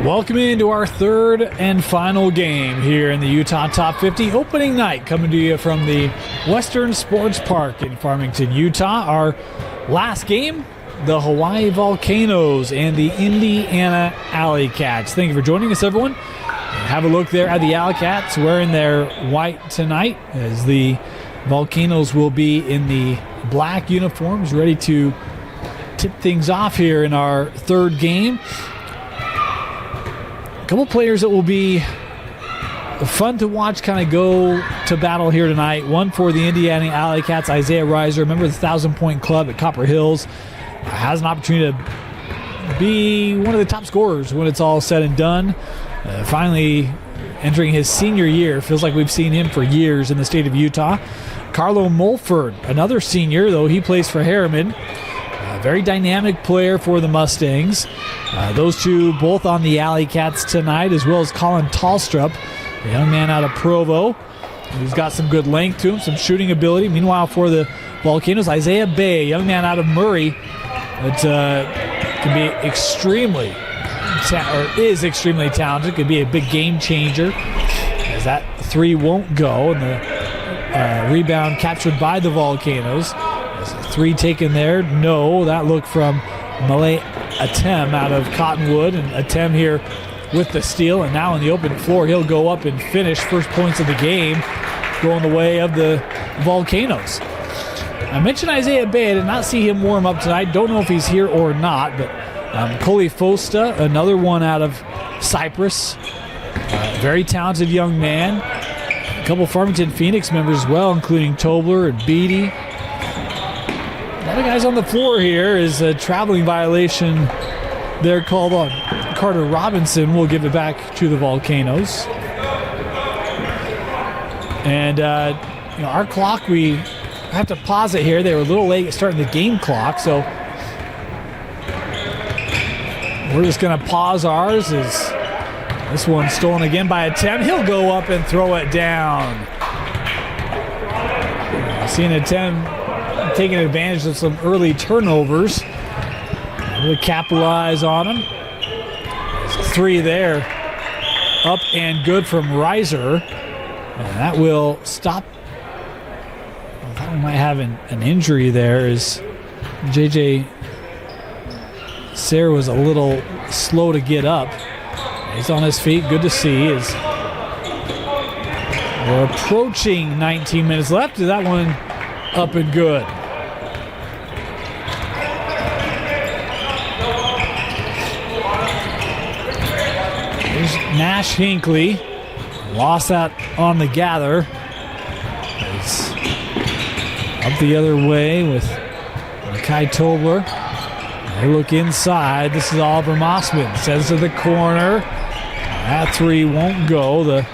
Welcome into our third and final game here in the Utah Top 50 opening night, coming to you from the Western Sports Park in Farmington, Utah. Our last game, the Hawaii Volcanoes and the Indiana Alley Cats. Thank you for joining us, everyone. Have a look there at the Alley Cats wearing their white tonight, as the Volcanoes will be in the black uniforms, ready to tip things off here in our third game. A couple players that will be fun to watch kind of go to battle here tonight. One for the Indiana Alley Cats, Isaiah Reiser, member of the 1,000-point club at Copper Hills, has an opportunity to be one of the top scorers when it's all said and done. Finally entering his senior year. Feels like we've seen him for years in the state of Utah. Carlo Mulford, another senior, though he plays for Harriman. A very dynamic player for the Mustangs. Those two both on the Alley Cats tonight, as well as Colin Tallstrup, a young man out of Provo, who's got some good length to him, some shooting ability. Meanwhile, for the Volcanoes, Isaiah Bay, a young man out of Murray, that can be extremely talented, could be a big game changer, as that three won't go, and the rebound captured by the Volcanoes. There's a three taken there. No, that look from Malay Atem out of Cottonwood, and Atem here with the steal, and now on the open floor he'll go up and finish. First points of the game going the way of the Volcanoes. I mentioned Isaiah Bay. I did not see him warm up tonight. Don't know if he's here or not, but Koli Fosta, another one out of Cyprus, very talented young man. A couple Farmington Phoenix members as well, including Tobler and Beatty. A lot of guys on the floor here. Is a traveling violation there called on Carter Robinson. We'll give it back to the Volcanoes. And our clock, we have to pause it here. They were a little late starting the game clock, so we're just going to pause ours. As this one's stolen again by Atem. He'll go up and throw it down. Seeing Atem taking advantage of some early turnovers. We'll capitalize on them. Three there. Up and good from Reiser. And that will stop. I thought we might have an injury there, as JJ Sayre was a little slow to get up. He's on his feet. Good to see. As we're approaching 19 minutes left. That one up and good. There's Nash Hinckley. Lost that on the gather. He's up the other way with Kai Tobler. They look inside. This is Oliver Mossman. Sends to the corner. That three won't go. The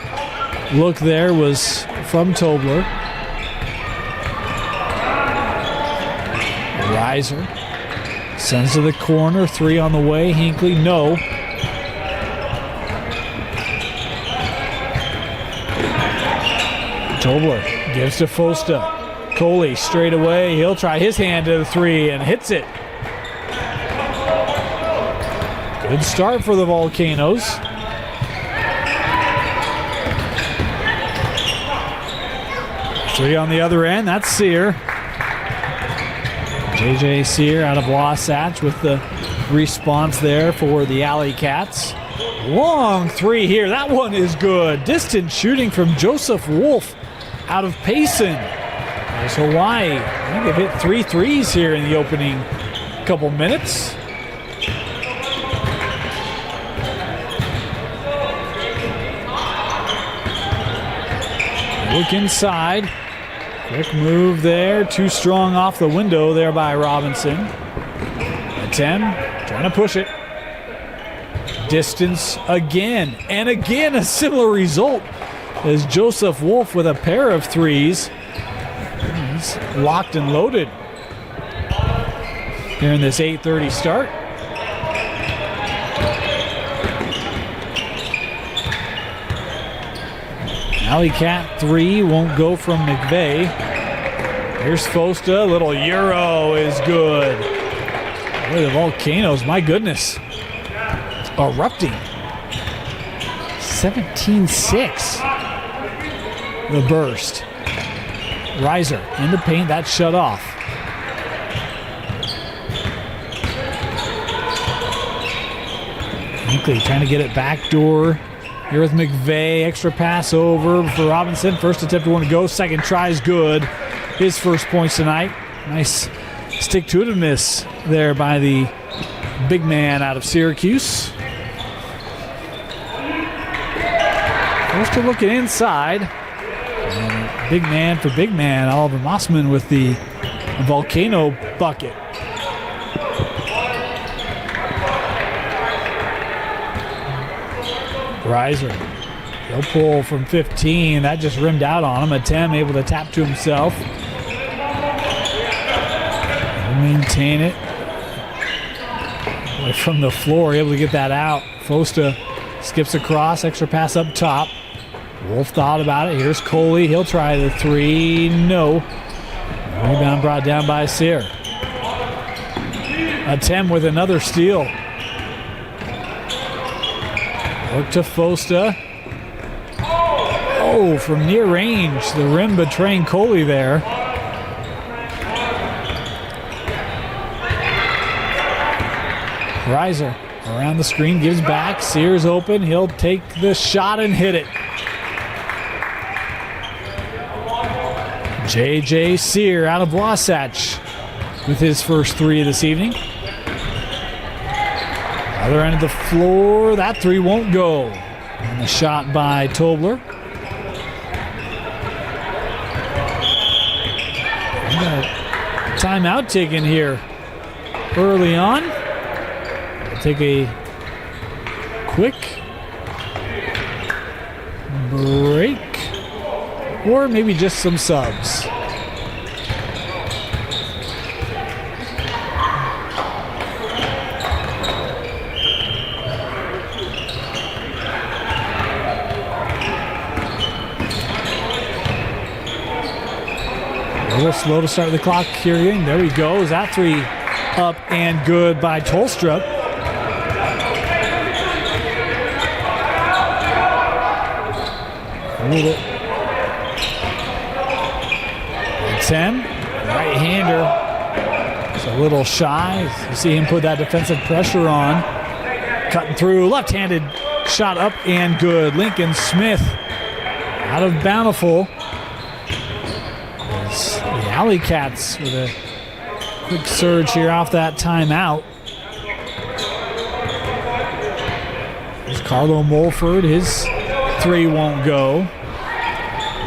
look there was from Tobler. Reiser sends to the corner. Three on the way. Hinckley, no. Tobler gives to Fosta. Coley straight away. He'll try his hand to the three and hits it. Good start for the Volcanoes. Three on the other end. That's Sear. JJ Sear out of Wasatch with the response there for the Alley Cats. Long three here. That one is good. Distant shooting from Joseph Wolf out of Payson. There's Hawaii. I think they've hit 3 threes here in the opening couple minutes. Look inside. Quick move there. Too strong off the window there by Robinson. Atem trying to push it. Distance again. And again a similar result, as Joseph Wolf with a pair of threes. He's locked and loaded here in this 8:30 start. Alley Cat three won't go from McVeigh. Here's Fosta. Little Euro is good. Boy, the Volcanoes, my goodness, erupting 17-6. The burst. Reiser in the paint. That's shut off. Hinkley trying to get it backdoor. Here with McVeigh. Extra pass over for Robinson. First attempt to want to go. Second try is good. His first points tonight. Nice stick-to-itiveness there by the big man out of Syracuse. First to looking inside. And big man for big man. Oliver Mossman with the Volcano bucket. Reiser. He'll pull from 15. That just rimmed out on him. Atem able to tap to himself. He'll maintain it. Away from the floor, able to get that out. Fosta skips across. Extra pass up top. Wolf thought about it. Here's Coley. He'll try the three. No. Rebound brought down by Sear. Atem with another steal. Work to Fosta. Oh, from near range. The rim betraying Coley there. Reiser around the screen, gives back. Sears open. He'll take the shot and hit it. J.J. Sear out of Wasatch with his first three this evening. Other end of the floor, that three won't go. And the shot by Tobler. We got a timeout taken here early on. We'll take a quick break. Or maybe just some subs. A little slow to start the clock here. There he goes. That three up and good by Tolstrup. Atem, right-hander. It's a little shy. You see him put that defensive pressure on. Cutting through, left-handed shot up and good. Lincoln Smith out of Bountiful. The Alley Cats with a quick surge here off that timeout. There's Carlo Mulford. His three won't go.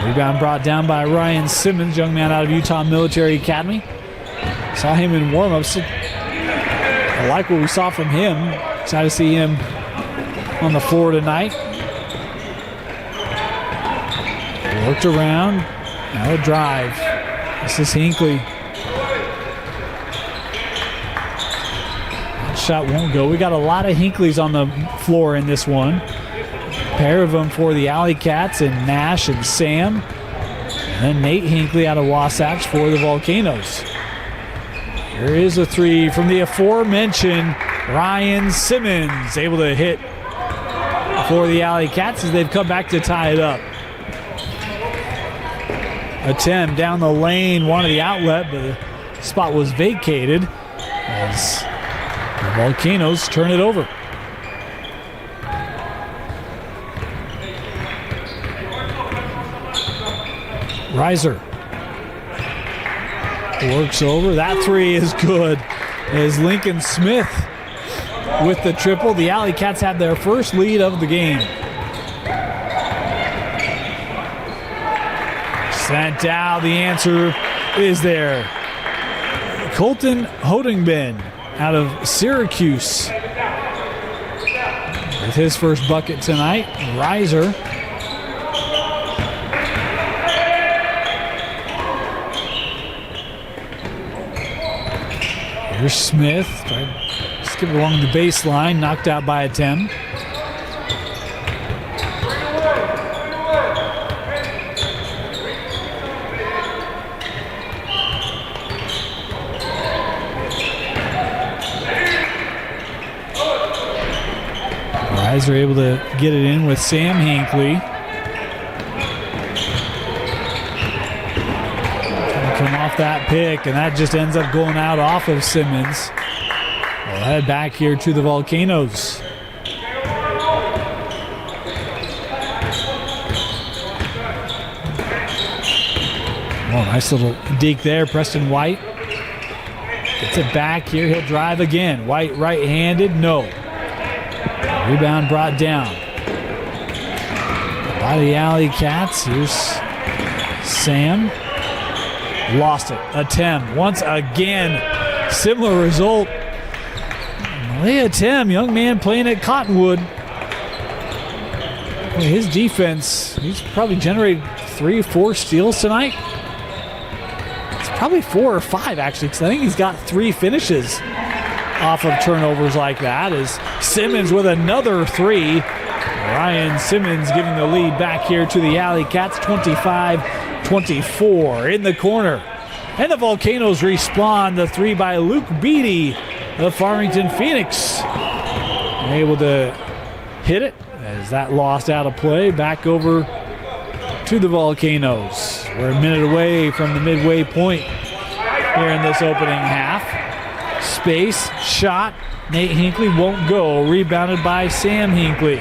Rebound brought down by Ryan Simmons, young man out of Utah Military Academy. Saw him in warm-ups. I like what we saw from him. Excited to see him on the floor tonight. Worked around. Now a drive. This is Hinkley. That shot won't go. We got a lot of Hinkleys on the floor in this one. Pair of them for the Alley Cats and Nash and Sam. And then Nate Hinkley out of Wasatch for the Volcanoes. Here is a three from the aforementioned Ryan Simmons. Able to hit for the Alley Cats as they've come back to tie it up. Atem down the lane, wanted the outlet, but the spot was vacated as the Volcanoes turn it over. Reiser works over. That three is good as Lincoln Smith with the triple. The Alley Cats have their first lead of the game. Sent out. The answer is there. Colton Hodingben out of Syracuse with his first bucket tonight. Reiser. Here's Smith. Tried to skip it along the baseline. Knocked out by Atem. Guys are able to get it in with Sam Hinckley. Come off that pick, and that just ends up going out off of Simmons. We'll head back here to the Volcanoes. Oh, nice little deke there. Preston White gets it back here. He'll drive again. White right-handed. No. Rebound brought down by the Alley Cats. Here's Sam. Lost it. Atem once again. Similar result. Malaya Atem, young man playing at Cottonwood. His defense, he's probably generated 3 or 4 steals tonight. It's probably 4 or 5 actually, because I think he's got 3 finishes off of turnovers like that. As Simmons with another 3. Ryan Simmons giving the lead back here to the Alley Cats, 25-24 in the corner. And the Volcanoes respond. The 3 by Luke Beatty of Farmington Phoenix. Able to hit it as that lost out of play. Back over to the Volcanoes. We're a minute away from the midway point here in this opening half. Space, shot. Nate Hinckley won't go. Rebounded by Sam Hinckley.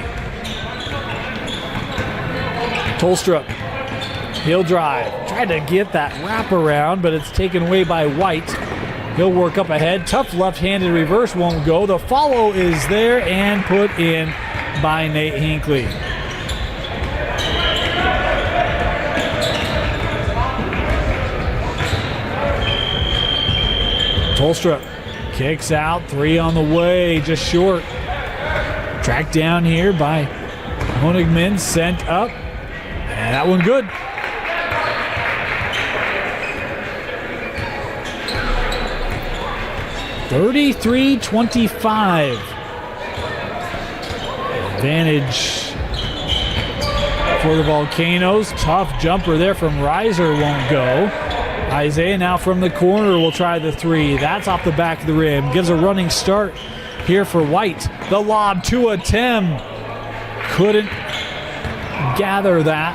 Tolstrup, he'll drive. Tried to get that wraparound, but it's taken away by White. He'll work up ahead. Tough left-handed reverse won't go. The follow is there and put in by Nate Hinckley. Tolstrup kicks out. 3 on the way, just short. Tracked down here by Honigman, sent up. And that one good. (33-25). Advantage for the Volcanoes. Tough jumper there from Reiser, won't go. Isaiah now from the corner will try the 3. That's off the back of the rim. Gives a running start here for White. The lob to Atem. Couldn't gather that.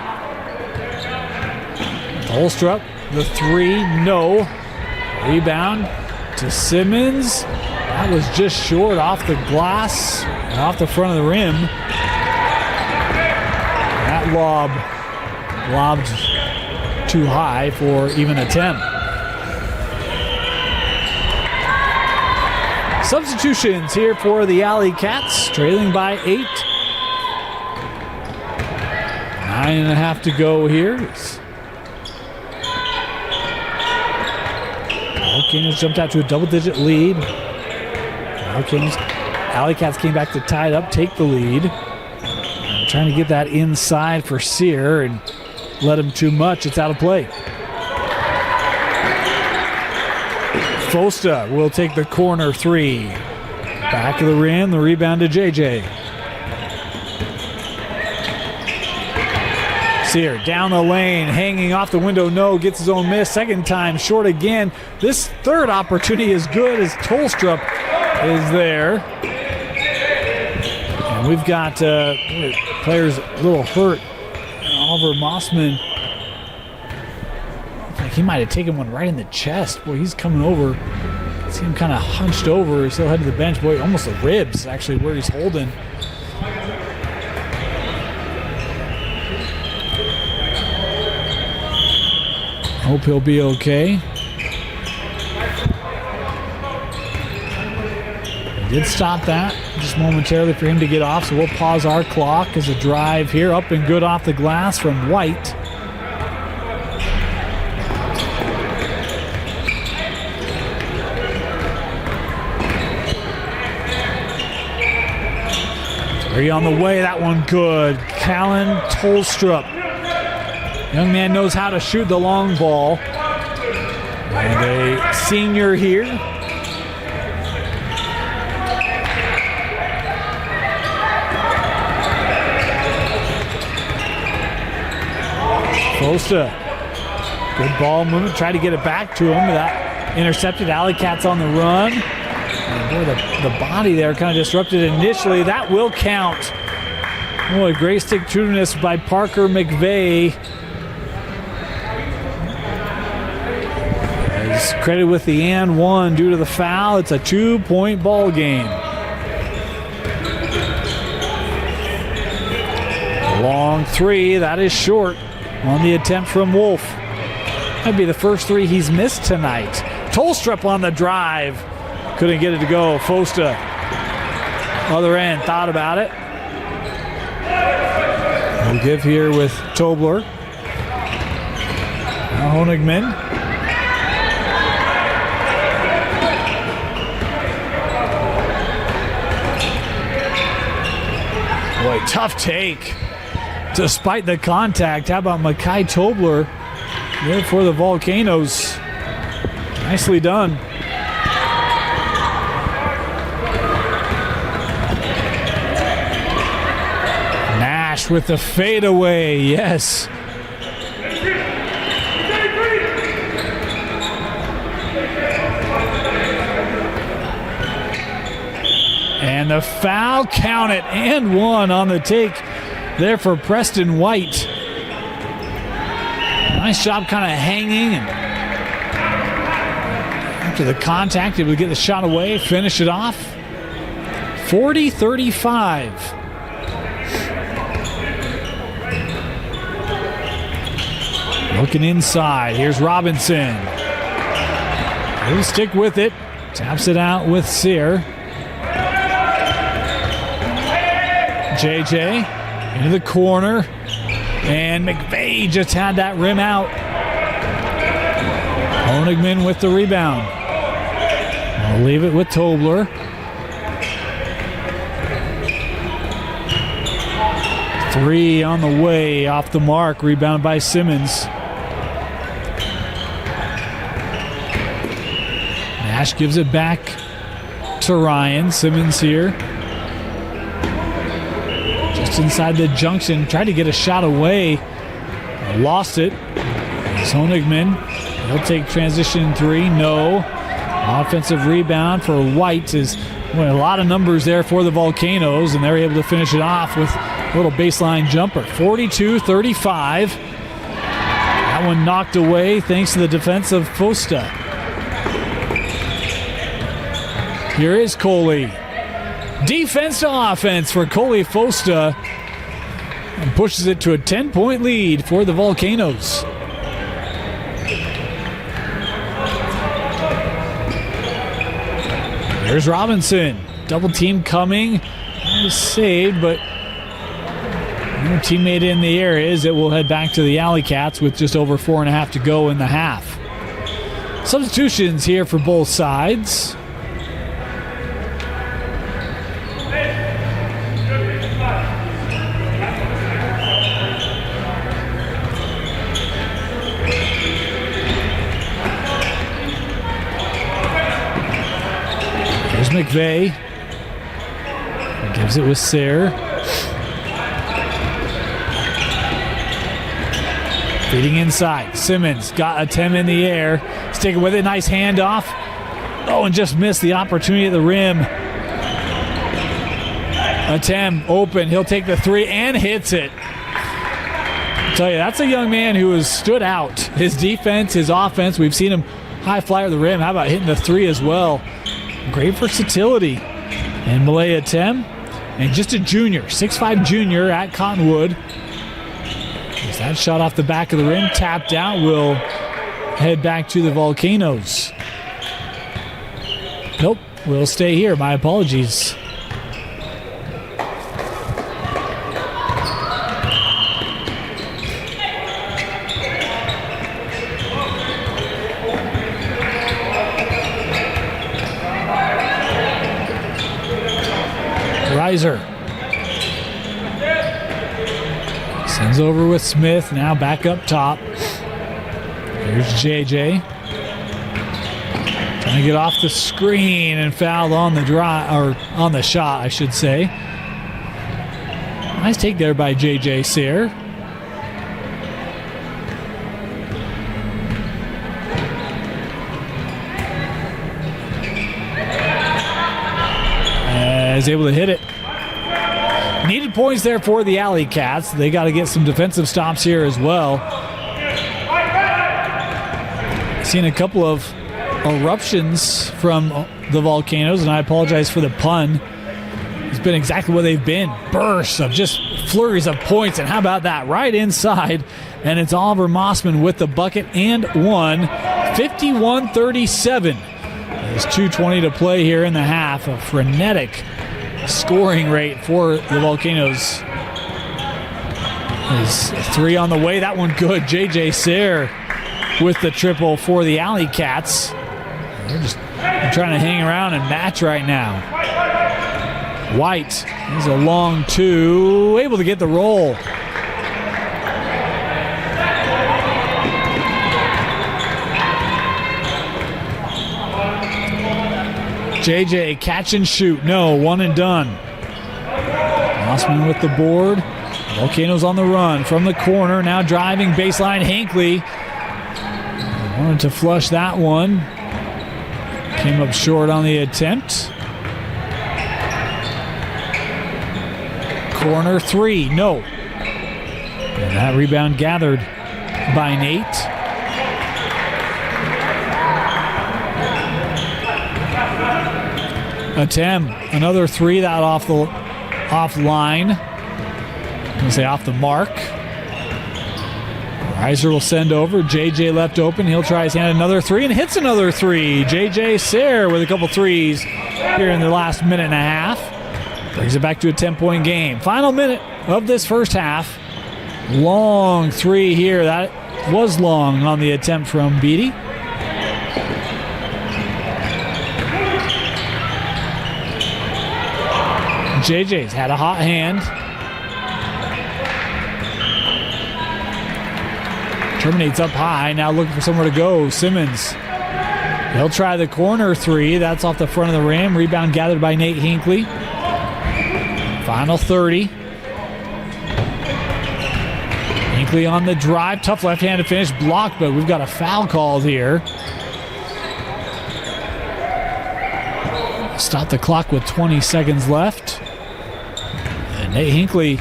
Holstrup, the 3, no. Rebound to Simmons. That was just short off the glass and off the front of the rim. That lobbed too high for even a 10. Substitutions here for the Alley Cats, trailing by 8. 9.5 to go here. Volcanoes jumped out to a double-digit lead. Alley Cats came back to tie it up, take the lead. And trying to get that inside for Sear and let him too much. It's out of play. Fosta will take the corner 3. Back of the rim, the rebound to JJ. Sear down the lane, hanging off the window, no, gets his own miss. Second time, short again. This third opportunity is good as Tolstrup is there. And we've got players a little hurt. Oliver Mossman, like he might have taken one right in the chest. Boy, he's coming over. See him kind of hunched over. He's still headed to the bench. Boy, almost the ribs actually where he's holding. Hope he'll be okay. They did stop that just momentarily for him to get off, so we'll pause our clock as a drive here. Up and good off the glass from White. Three on the way, that one good. Callan Tolstrup. Young man knows how to shoot the long ball. And a senior here. Fosta. Good ball movement. Try to get it back to him. That intercepted. Alley Cats on the run. And boy, the body there kind of disrupted initially. That will count Oh, a great stick trueness by Parker McVeigh. He's credited with the and one due to the foul. It's a 2-point ball game. Long three, that is short on the attempt from Wolf. That'd be the first three he's missed tonight. Tolstrup on the drive. Couldn't get it to go. Fosta, other end, thought about it. We'll give here with Tobler. Now Honigman. Boy, tough take. Despite the contact, how about Makai Tobler there for the Volcanoes? Nicely done. Nash with the fadeaway, yes. And the foul, count it, and one on the take there for Preston White. Nice job kind of hanging, and after the contact, able to get the shot away, finish it off. 40-35. Looking inside, here's Robinson. He'll stick with it, taps it out with Sear. JJ into the corner, and McVeigh just had that rim out. Honigman with the rebound. I'll leave it with Tobler. Three on the way, off the mark, rebounded by Simmons. Nash gives it back to Ryan. Simmons here. Inside the junction, tried to get a shot away, lost it. It's Honigman. He'll take transition three, no. Offensive rebound for White is a lot of numbers there for the Volcanoes, and they're able to finish it off with a little baseline jumper. 42-35. That one knocked away thanks to the defense of Fosta. Here is Coley. Defense to offense for Coley Fosta, and pushes it to a 10-point lead for the Volcanoes. There's Robinson. Double team coming. That was saved, but no teammate in the area as it will head back to the Alley Cats with just over 4.5 to go in the half. Substitutions here for both sides. McVeigh gives it with Sayre. Feeding inside. Simmons got a 10 in the air. Sticking with it. Nice handoff. Oh, and just missed the opportunity at the rim. Attempt open. He'll take the three and hits it. I'll tell you, that's a young man who has stood out. His defense, his offense. We've seen him high flyer at the rim. How about hitting the three as well? Great versatility. And Malaya Tem, and just a junior, 6'5 junior at Cottonwood. As that shot off the back of the rim, tapped out, will head back to the Volcanoes. Nope, we'll stay here. My apologies. Reiser sends over with Smith, now back up top. Here's JJ trying to get off the screen and fouled on the drive, or on the shot I should say. Nice take there by JJ Sayre. Is able to hit it. Needed points there for the Alley Cats. They got to get some defensive stops here as well. Seen a couple of eruptions from the Volcanoes, and I apologize for the pun. It's been exactly what they've been. Bursts of just flurries of points, and how about that? Right inside, and it's Oliver Mossman with the bucket and one. 51-37. There's 2:20 to play here in the half. A frenetic scoring rate for the Volcanoes. There's three on the way. That one good. J.J. Sayre with the triple for the Alley Cats. They're trying to hang around and match right now. White is a long two, able to get the roll. JJ catch and shoot. No, one and done. Mossman with the board. Volcanoes on the run from the corner. Now driving baseline. Hinckley wanted to flush that one. Came up short on the attempt. Corner three. No. And that rebound gathered by Nate. Attempt another three, that off line. I'm gonna say off the mark. Reiser will send over. JJ left open. He'll try his hand another three and hits another three. JJ Sayre with a couple threes here in the last minute and a half. Brings it back to a 10-point game. Final minute of this first half. Long three here. That was long on the attempt from Beatty. JJ's had a hot hand. Terminates up high. Now looking for somewhere to go. Simmons. He'll try the corner three. That's off the front of the rim. Rebound gathered by Nate Hinckley. Final 30. Hinckley on the drive. Tough left-handed finish. Blocked, but we've got a foul called here. Stop the clock with 20 seconds left. And Nate Hinckley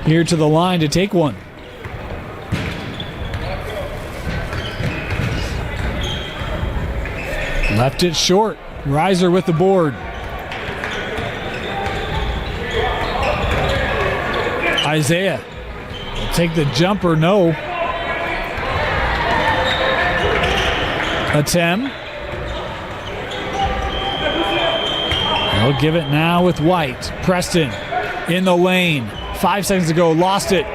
here to the line to take one. Left it short. Reiser with the board. Isaiah will take the jumper. No. Atem. He'll give it now with White. Preston in the lane. 5 seconds to go. Lost it.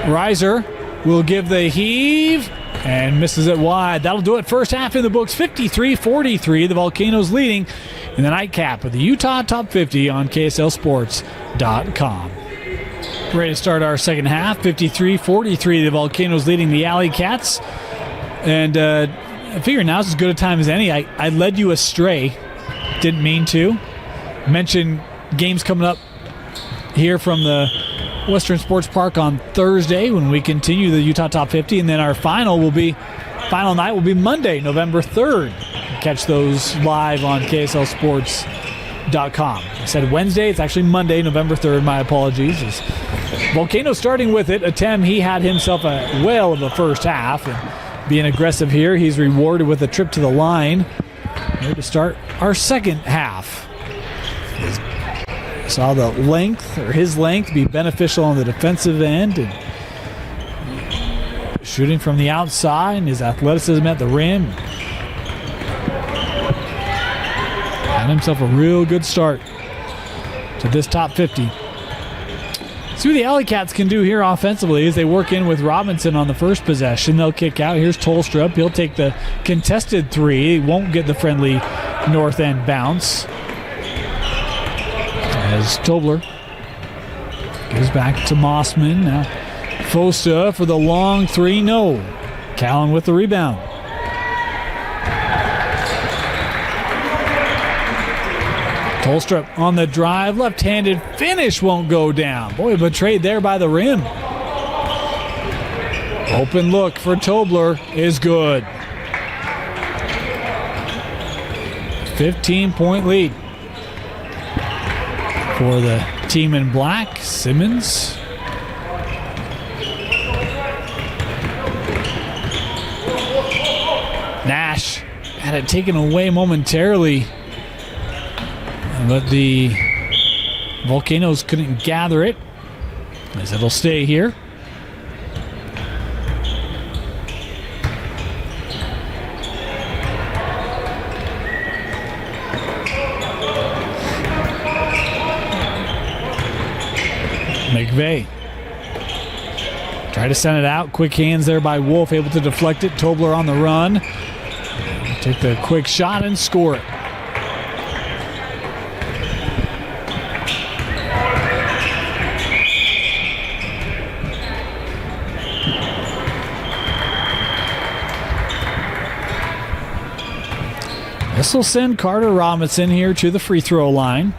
Reiser will give the heave and misses it wide. That'll do it. First half in the books. 53-43. The Volcanoes leading in the nightcap of the Utah Top 50 on KSLSports.com. Ready to start our second half. 53-43. The Volcanoes leading the Alley Cats. And I figure now's as good a time as any. I led you astray. Didn't mean to. Mention games coming up here from the Western Sports Park on Thursday when we continue the Utah Top 50, and then our final night will be Monday, November 3rd. Catch those live on KSLSports.com. I said Wednesday, it's actually Monday, November 3rd. My apologies. It's Volcano starting with it. Atem, he had himself a whale of a first half, and being aggressive here, he's rewarded with a trip to the line here to start our second half. Saw the length, or his length, be beneficial on the defensive end, and shooting from the outside, and his athleticism at the rim. Had himself a real good start to this top 50. See what the Alley Cats can do here offensively as they work in with Robinson on the first possession. They'll kick out. Here's Tolstrup. He'll take the contested three. He won't get the friendly north end bounce. As Tobler gives back to Mossman. Now Fosta for the long three. No. Callan with the rebound. Tolstrup on the drive. Left-handed finish won't go down. Boy, betrayed there by the rim. Open look for Tobler is good. 15-point lead for the team in black, Simmons. Nash had it taken away momentarily, but the Volcanoes couldn't gather it, as it'll stay here. McVeigh tried to send it out. Quick hands there by Wolf, able to deflect it. Tobler on the run. Take the quick shot and score it. This will send Carter Robinson here to the free throw line.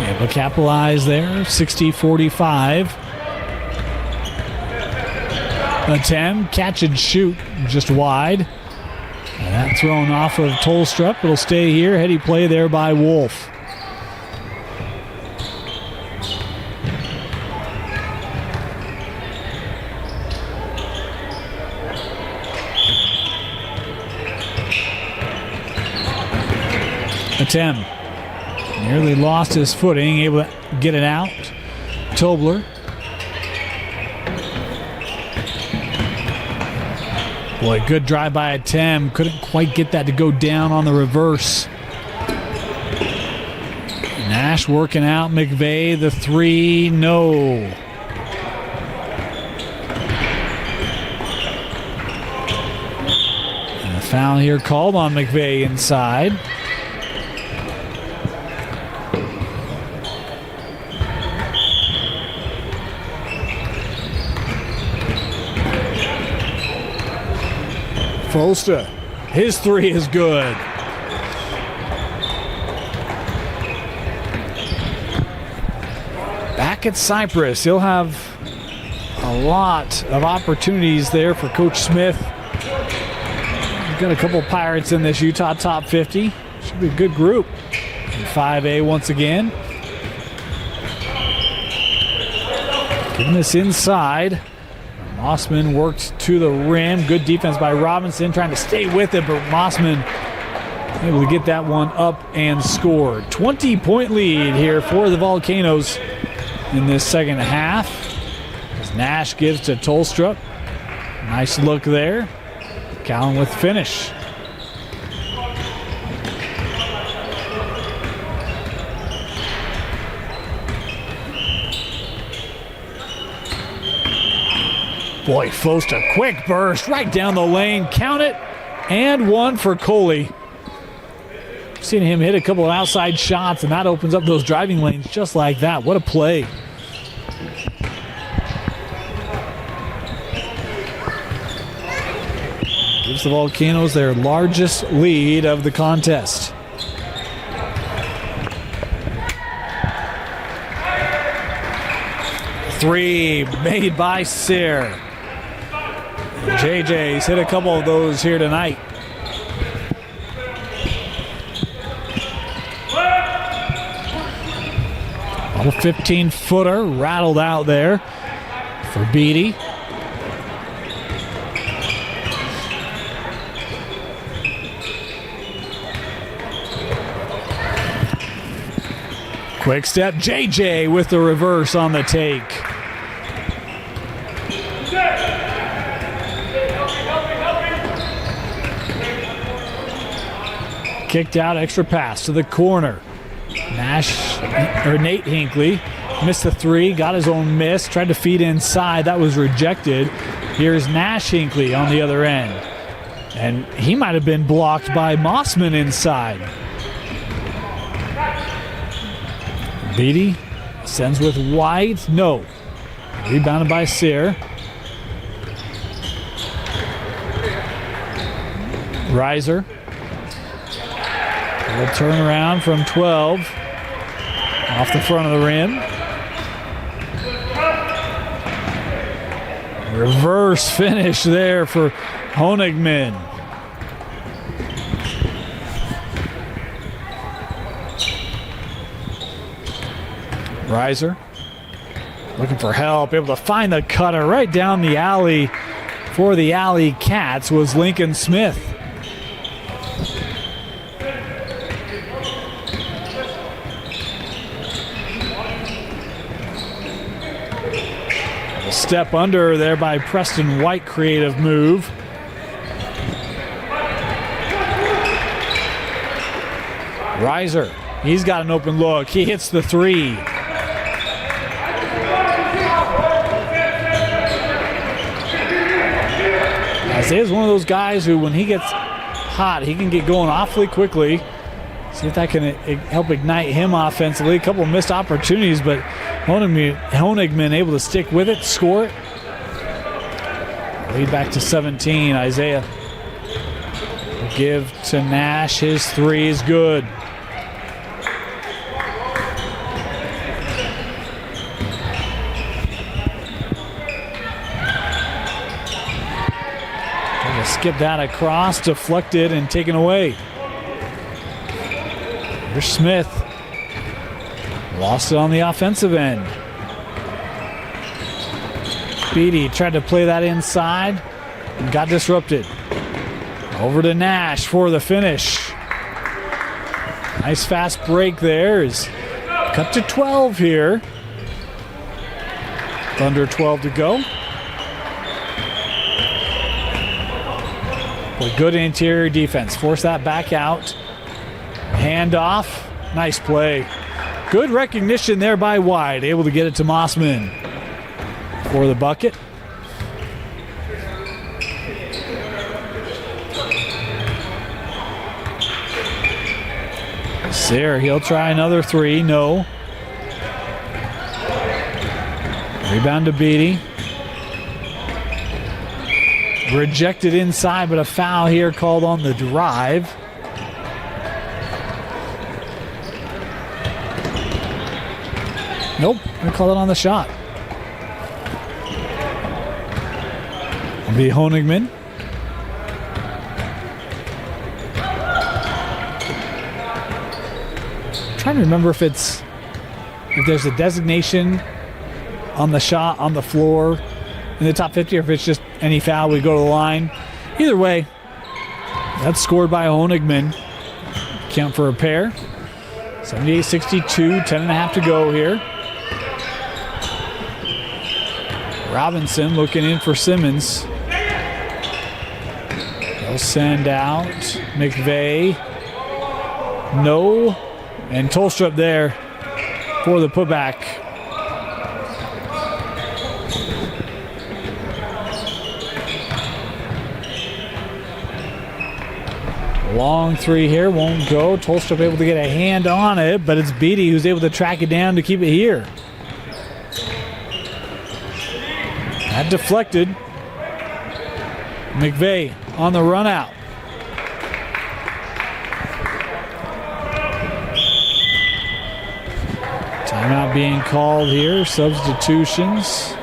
Able to capitalize there, 60-45. Attempt, catch and shoot, just wide. And that thrown off of Tolstrup. It'll stay here. Heady play there by Wolf. Attempt. Nearly lost his footing. Able to get it out. Tobler. Boy, good drive by Atem. Couldn't quite get that to go down on the reverse. Nash working out. McVeigh, the three, no. And a foul here called on McVeigh inside. Fosta, his three is good. Back at Cypress, he'll have a lot of opportunities there for Coach Smith. He's got a couple Pirates in this Utah top 50. Should be a good group. In 5A once again. Getting this inside. Mossman worked to the rim. Good defense by Robinson, trying to stay with it, but Mossman able to get that one up and score. 20-point lead here for the Volcanoes in this second half. As Nash gives to Tolstrup. Nice look there. Cowan with finish. Boy, Fosta, quick burst right down the lane. Count it, and one for Coley. Seen him hit a couple of outside shots, and that opens up those driving lanes just like that. What a play. Gives the Volcanoes their largest lead of the contest. Three made by Sear. JJ's hit a couple of those here tonight. Little 15-footer rattled out there for Beatty. Quick step, JJ with the reverse on the take. Kicked out, extra pass to the corner. Nate Hinckley missed the three, got his own miss, tried to feed inside. That was rejected. Here's Nash Hinckley on the other end. And he might have been blocked by Mossman inside. Beatty sends with White. No. Rebounded by Sear. Reiser. Will turn around from 12. Off the front of the rim. Reverse finish there for Honigman. Reiser looking for help, able to find the cutter right down the alley for the Alley Cats was Lincoln Smith. A step under there by Preston White, creative move. Reiser, he's got an open look. He hits the three. Isaiah's one of those guys who, when he gets hot, he can get going awfully quickly. See if that can help ignite him offensively. A couple of missed opportunities, but Honigman able to stick with it, score it. Lead back to 17. Isaiah will give to Nash. His three is good. Skip that across, deflected and taken away. Here's Smith. Lost it on the offensive end. Beatty tried to play that inside and got disrupted. Over to Nash for the finish. Nice fast break there. Is cut to 12 here. Under 12 to go. With good interior defense. Force that back out. Hand off. Nice play. Good recognition there by White. Able to get it to Mossman for the bucket. Sayre, he'll try another three. No. Rebound to Beatty. Rejected inside, but a foul here called on the drive. Nope, they called it on the shot. It'll be Honigman. I'm trying to remember if there's a designation on the shot on the floor in the top 50, or if it's just any foul, we go to the line. Either way, that's scored by Honigman. Count for a pair. 78-62, 10.5 to go here. Robinson looking in for Simmons. They'll send out McVeigh. No. And Tolstrup there for the putback. Long three here, won't go. Tolstrup able to get a hand on it, but it's Beatty who's able to track it down to keep it here. That deflected. McVeigh on the run out. Timeout being called here. Substitutions.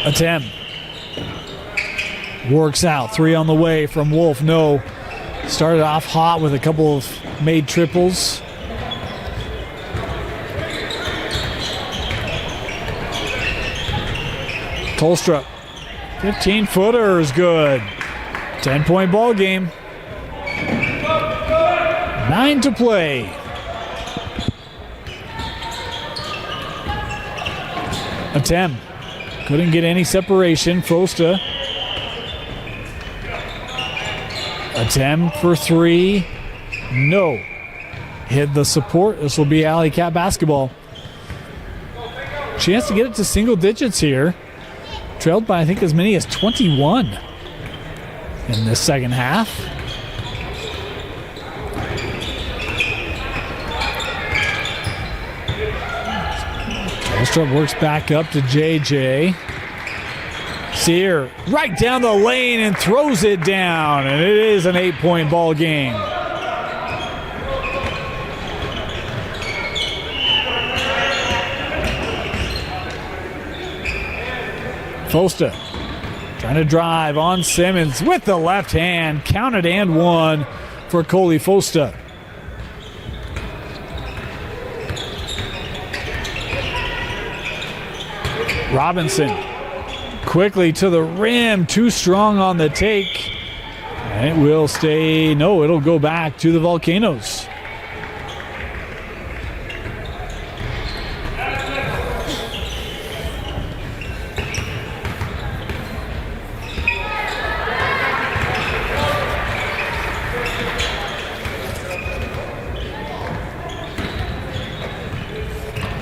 Attempt. Works out. Three on the way from Wolf. No. Started off hot with a couple of made triples. Tolstrup. 15-footer is good. 10-point ball game. 9 to play. Attempt. Couldn't get any separation. Frosta. Attempt for three. No. Hit the support. This will be Alley Cat basketball. Chance to get it to single digits here. trailed by I think as many as 21 in this second half. Tolstrup works back up to JJ. Sear right down the lane and throws it down, and it is an 8-point ball game. Fosta trying to drive on Simmons with the left hand. Counted and one for Coley Fosta. Robinson quickly to the rim. Too strong on the take. And it will stay. No, it'll go back to the Volcanoes.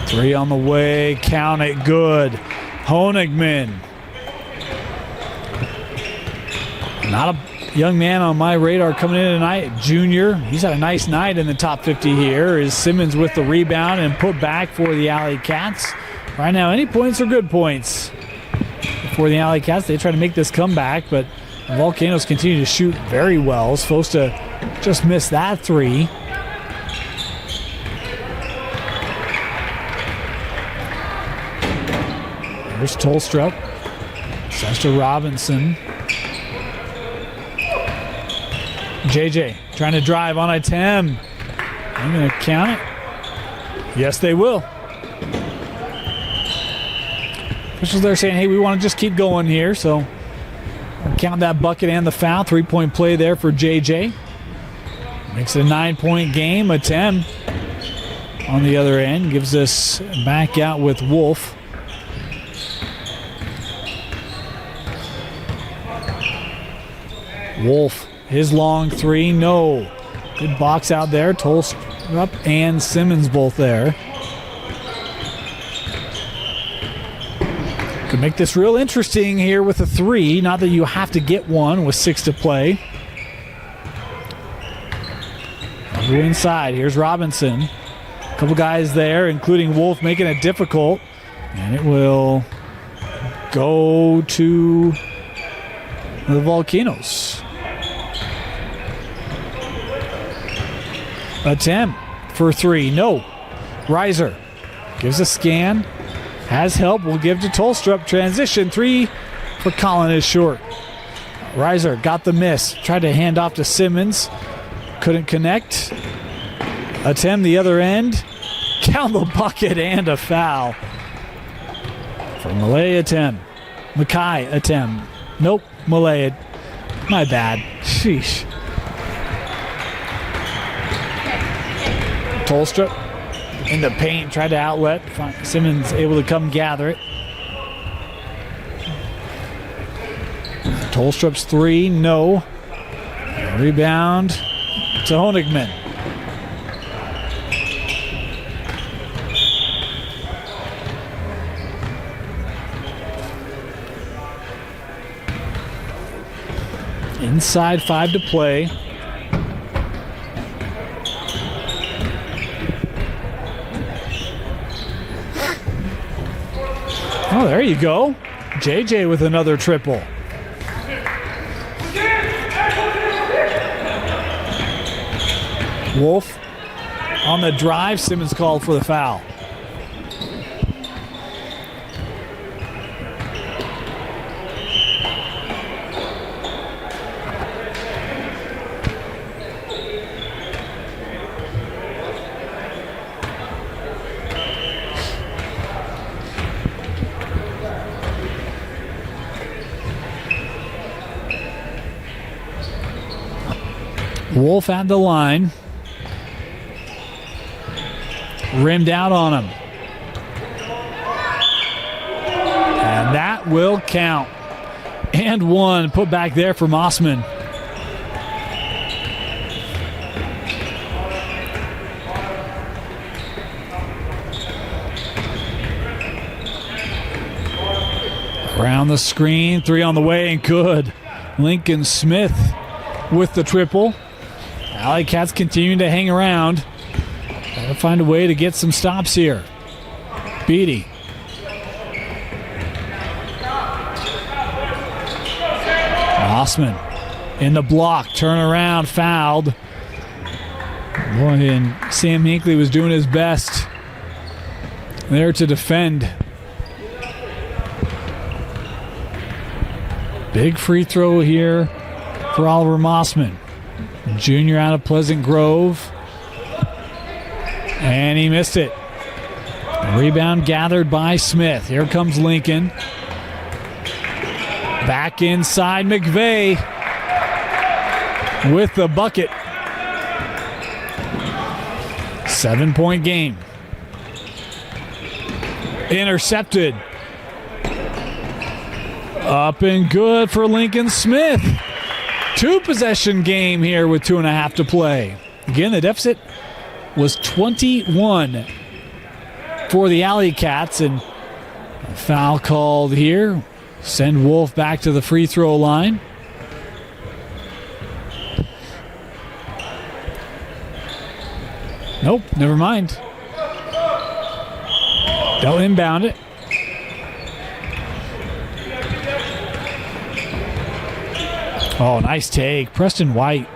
Three on the way, count it good. Honigman. Not a young man on my radar coming in tonight. Junior, he's had a nice night in the top 50 here. Is Simmons with the rebound and put back for the Alley Cats. Right now, any points are good points for the Alley Cats. They try to make this comeback, but the Volcanoes continue to shoot very well. Supposed to just miss that three. Here's Tolstrup. Sends to Robinson. JJ trying to drive on a 10. I'm going to count it. Yes, they will. Officials there saying, hey, we want to just keep going here. So count that bucket and the foul. 3-point play there for JJ. Makes it a 9-point game. A 10 on the other end. Gives us back out with Wolf. Wolf, his long three, no. Good box out there. Tolstrup and Simmons both there. Could make this real interesting here with a three. Not that you have to get one with 6 to play. Go inside. Here's Robinson. A couple guys there, including Wolf, making it difficult. And it will go to the Volcanoes. Attempt for three. No. Reiser gives a scan. Has help. Will give to Tolstrup. Transition three for Colin is short. Reiser got the miss. Tried to hand off to Simmons. Couldn't connect. Attempt the other end. Count the bucket and a foul. For Malay attempt. Mackay attempt. Nope. Malay. My bad. Sheesh. Tolstrup in the paint, tried to outlet. Simmons able to come gather it. Tolstrup's three, no. Rebound to Honigman. Inside 5 to play. Oh, there you go. JJ with another triple. Wolf on the drive. Simmons called for the foul. Wolf at the line. Rimmed out on him. And that will count. And one put back there for Mossman. Around the screen, 3 on the way, and good. Lincoln Smith with the triple. Alley Cats continuing to hang around. Gotta find a way to get some stops here. Beatty. Mossman in the block, turn around, fouled. Boy, and Sam Hinckley was doing his best there to defend. Big free throw here for Oliver Mossman. Junior out of Pleasant Grove. And he missed it. Rebound gathered by Smith. Here comes Lincoln. Back inside McVeigh with the bucket. 7-point game. Intercepted. Up and good for Lincoln Smith. 2-possession game here with 2.5 to play. Again, the deficit was 21 for the Alley Cats, and a foul called here. Send Wolf back to the free throw line. Nope, never mind. They'll inbound it. Oh, nice take. Preston White.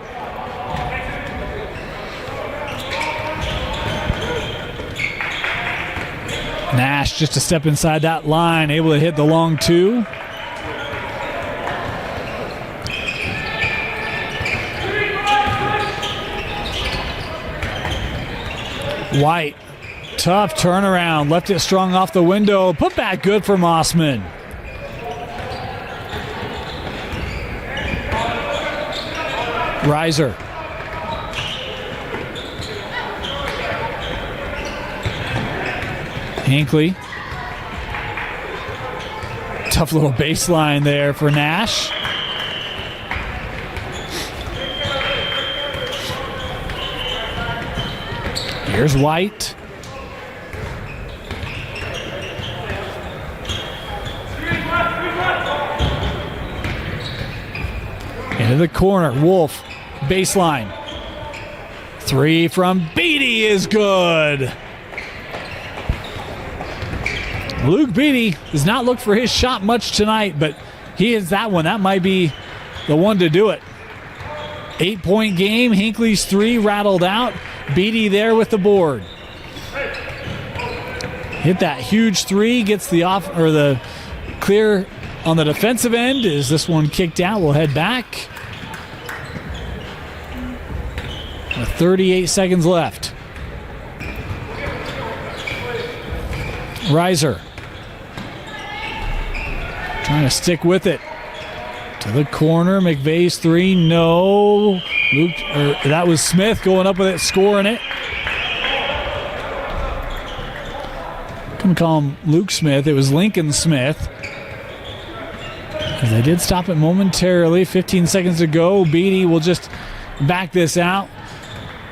Nash just a step inside that line, able to hit the long 2. White, tough turnaround, left it strong off the window. Put back good for Mossman. Reiser. Hinckley. Tough little baseline there for Nash. Here's White. Into the corner. Wolf. Baseline. 3 from Beatty is good. Luke Beatty does not look for his shot much tonight, but he hits that one. That might be the one to do it. 8-point game. Hinckley's 3 rattled out. Beatty there with the board. Hit that huge 3. Gets the off or the clear on the defensive end. Is this one kicked out? We'll head back. 38 seconds left. Reiser. Trying to stick with it. To the corner. McVeigh's 3. No. That was Smith going up with it, scoring it. Couldn't call him Luke Smith. It was Lincoln Smith. They did stop it momentarily. 15 seconds to go. Beatty will just back this out.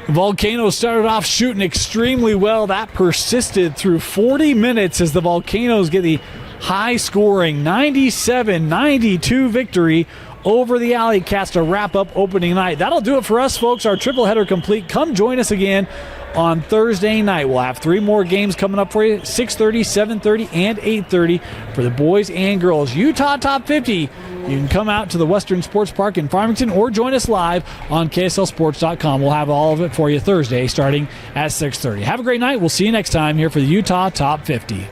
The Volcanoes started off shooting extremely well. That persisted through 40 minutes as the Volcanoes get the high-scoring 97-92 victory over the Alley Cats to wrap up opening night. That'll do it for us, folks. Our triple header complete. Come join us again on Thursday night. We'll have 3 more games coming up for you, 6:30, 7:30, and 8:30 for the boys and girls. Utah Top 50. You can come out to the Western Sports Park in Farmington or join us live on KSLSports.com. We'll have all of it for you Thursday starting at 6:30. Have a great night. We'll see you next time here for the Utah Top 50.